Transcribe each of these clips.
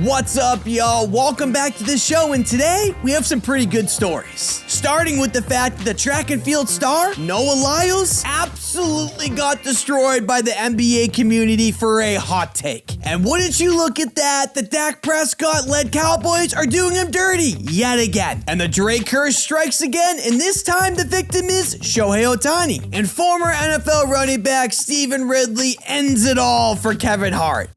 What's up, y'all? Welcome back to the show, and today we have some pretty good stories. Starting with the fact that the track and field star, Noah Lyles, absolutely got destroyed by the NBA community for a hot take. And wouldn't you look at that, the Dak Prescott-led Cowboys are doing him dirty yet again. And the Drake curse strikes again, and this time the victim is Shohei Ohtani. And former NFL running back Stephen Ridley ends it all for Kevin Hart.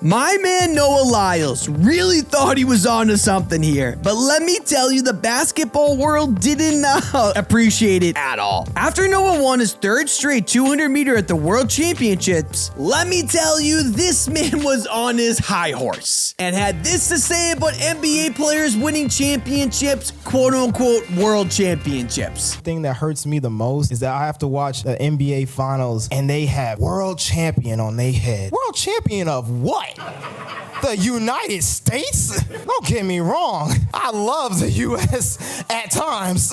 My man Noah Lyles really thought he was onto something here, but let me tell you, the basketball world didn't appreciate it at all. After Noah won his third straight 200-meter at the World Championships, let me tell you, this man was on his high horse and had this to say about NBA players winning championships, quote-unquote world championships. The thing that hurts me the most is that I have to watch the NBA Finals and they have world champion on their head. World champion of what? The United States? Don't get me wrong. I love the U.S. at times.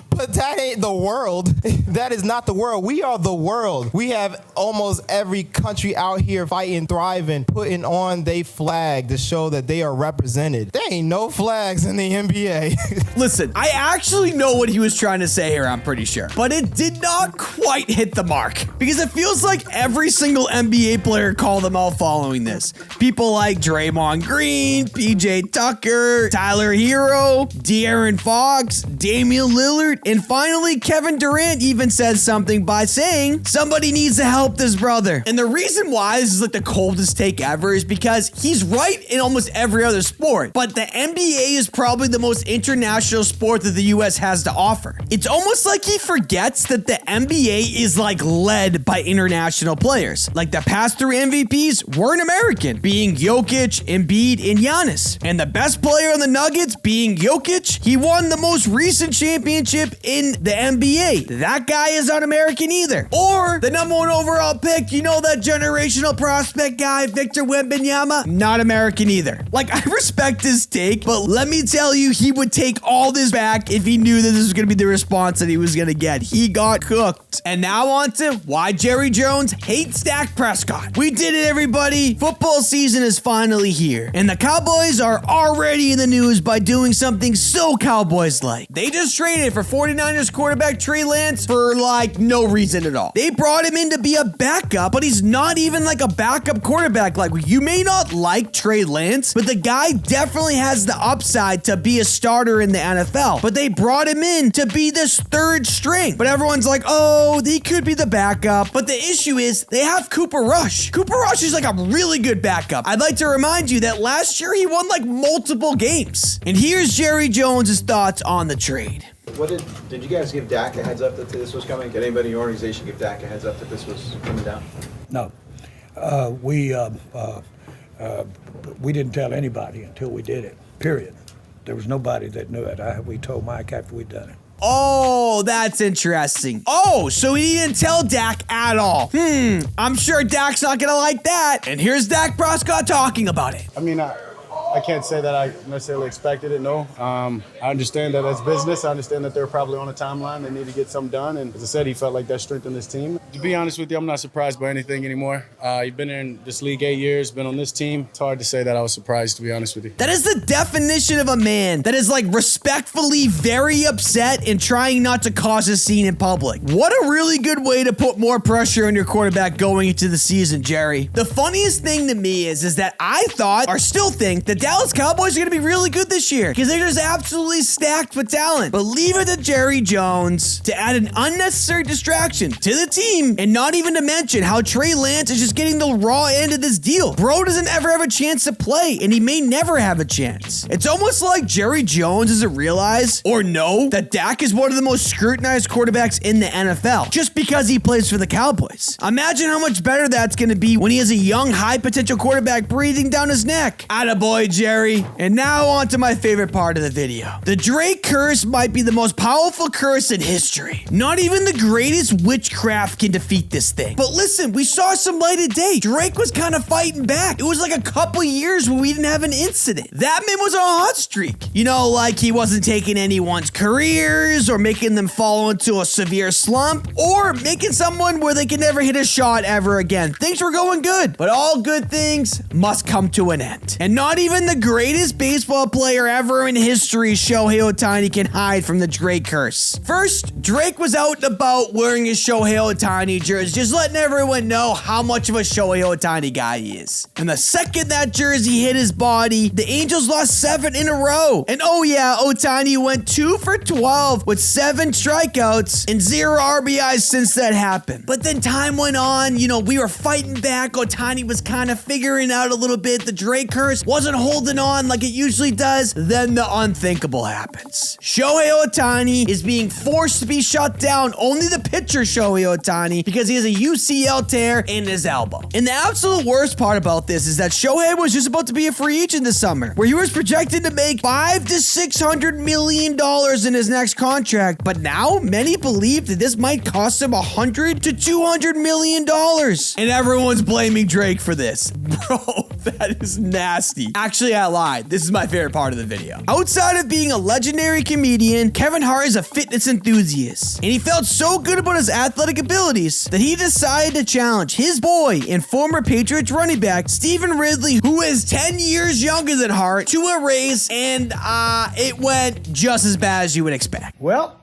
But that ain't the world. That is not the world. We are the world. We have almost every country out here fighting, thriving, putting on their flag to show that they are represented. There ain't no flags in the NBA. Listen, I actually know what he was trying to say here, I'm pretty sure. But it did not quite hit the mark. Because it feels like every single NBA player called them out following this. People like Draymond Green, PJ Tucker, Tyler Hero, De'Aaron Fox, Damian Lillard, and finally, Kevin Durant even says something by saying somebody needs to help this brother. And the reason why this is like the coldest take ever is because he's right in almost every other sport. But the NBA is probably the most international sport that the US has to offer. It's almost like he forgets that the NBA is like led by international players. Like the past three MVPs weren't American, being Jokic, Embiid, and Giannis. And the best player on the Nuggets being Jokic, he won the most recent championship in the NBA. That guy is not American either. Or the number one overall pick, you know that generational prospect guy, Victor Wembanyama? Not American either. Like, I respect his take, but let me tell you, he would take all this back if he knew that this was going to be the response that he was going to get. He got cooked. And now on to why Jerry Jones hates Dak Prescott. We did it, everybody. Football season is finally here. And the Cowboys are already in the news by doing something so Cowboys-like. They just traded for 49ers quarterback Trey Lance for like no reason at all. They brought him in to be a backup, but he's not even like a backup quarterback. Like, you may not like Trey Lance, but the guy definitely has the upside to be a starter in the NFL. But they brought him in to be this third string. But everyone's like, oh, he could be the backup. But the issue is they have Cooper Rush. Cooper Rush is like a really good backup. I'd like to remind you that last year he won like multiple games. And here's Jerry Jones' thoughts on the trade. What did you guys give Dak a heads up that this was coming? Did anybody in your organization give Dak a heads up that this was coming down? No. We didn't tell anybody until we did it, period. There was nobody that knew it. We told Mike after we'd done it. Oh, that's interesting. Oh, so he didn't tell Dak at all. I'm sure Dak's not going to like that. And here's Dak Prescott talking about it. I mean, I can't say that I necessarily expected it, no. I understand that that's business. I understand that they're probably on a timeline. They need to get something done. And as I said, he felt like that strengthened his team. To be honest with you, I'm not surprised by anything anymore. You've been in this league 8 years, been on this team. It's hard to say that I was surprised, to be honest with you. That is the definition of a man that is like respectfully very upset and trying not to cause a scene in public. What a really good way to put more pressure on your quarterback going into the season, Jerry. The funniest thing to me is that I thought, or still think, that Dallas Cowboys are going to be really good this year because they're just absolutely stacked with talent. But leave it to Jerry Jones to add an unnecessary distraction to the team, and not even to mention how Trey Lance is just getting the raw end of this deal. Bro doesn't ever have a chance to play, and he may never have a chance. It's almost like Jerry Jones doesn't realize or know that Dak is one of the most scrutinized quarterbacks in the NFL just because he plays for the Cowboys. Imagine how much better that's going to be when he has a young, high potential quarterback breathing down his neck. Attaboy, right, Jerry. And now on to my favorite part of the video. The Drake curse might be the most powerful curse in history. Not even the greatest witchcraft can defeat this thing. But listen, we saw some light of day. Drake was kind of fighting back. It was like a couple years where we didn't have an incident. That man was on a hot streak. You know, like he wasn't taking anyone's careers or making them fall into a severe slump or making someone where they can never hit a shot ever again. Things were going good, but all good things must come to an end. And not even the greatest baseball player ever in history, Shohei Ohtani, can hide from the Drake curse. First, Drake was out and about wearing his Shohei Ohtani jersey, just letting everyone know how much of a Shohei Ohtani guy he is. And the second that jersey hit his body, the Angels lost 7 in a row. And oh yeah, Ohtani went 2 for 12 with 7 strikeouts and 0 RBIs since that happened. But then time went on, you know, we were fighting back. Ohtani was kind of figuring out a little bit. The Drake curse wasn't holding on like it usually does. Then the unthinkable happens. Shohei Ohtani is being forced to be shut down. Only the pitcher Shohei Ohtani, because he has a UCL tear in his elbow. And the absolute worst part about this is that Shohei was just about to be a free agent this summer, where he was projected to make $500 to $600 million in his next contract. But now many believe that this might cost him $100 to $200 million. And everyone's blaming Drake for this. Bro, that is nasty. Actually, I lied. This is my favorite part of the video. Outside of being a legendary comedian, Kevin Hart is a fitness enthusiast. And he felt so good about his athletic abilities that he decided to challenge his boy and former Patriots running back, Stephen Ridley, who is 10 years younger than Hart, to a race, and it went just as bad as you would expect. Well,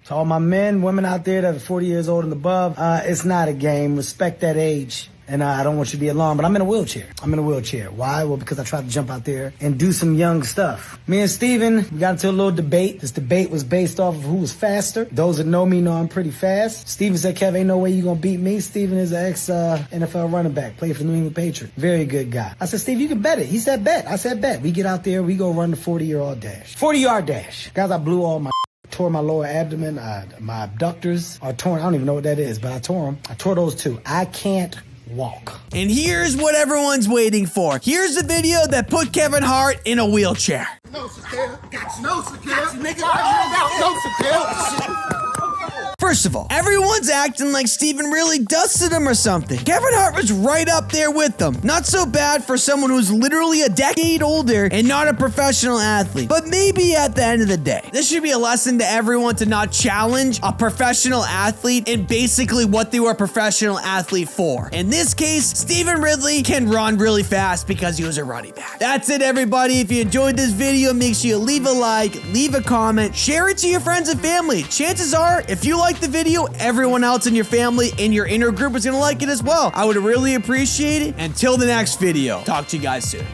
to all my men, women out there that are 40 years old and above, it's not a game. Respect that age. And I don't want you to be alarmed, but I'm in a wheelchair. Why? Well, because I tried to jump out there and do some young stuff. Me and Steven, we got into a little debate. This debate was based off of who was faster. Those that know me know I'm pretty fast. Steven said, Kev, ain't no way you gonna beat me. Steven is an ex-NFL running back, played for the New England Patriots. Very good guy. I said, Steve, you can bet it. He said, bet. I said, bet. We get out there, we go run the 40-yard dash. 40-yard dash. Guys, I blew all my tore my lower abdomen. My abductors are torn. I don't even know what that is, but I tore them. I tore those too. I can't walk. And here's what everyone's waiting for. Here's the video that put Kevin Hart in a wheelchair. First of all, everyone's acting like Steven really dusted him or something. Kevin Hart was right up there with them. Not so bad for someone who's literally a decade older and not a professional athlete. But maybe at the end of the day, this should be a lesson to everyone to not challenge a professional athlete in basically what they were a professional athlete for. In this case, Stephen Ridley can run really fast because he was a running back. That's it, everybody. If you enjoyed this video, make sure you leave a like, leave a comment, share it to your friends and family. Chances are, if you like the video, everyone else in your family, in your inner group is gonna like it as well. I would really appreciate it. Until the next video, talk to you guys soon.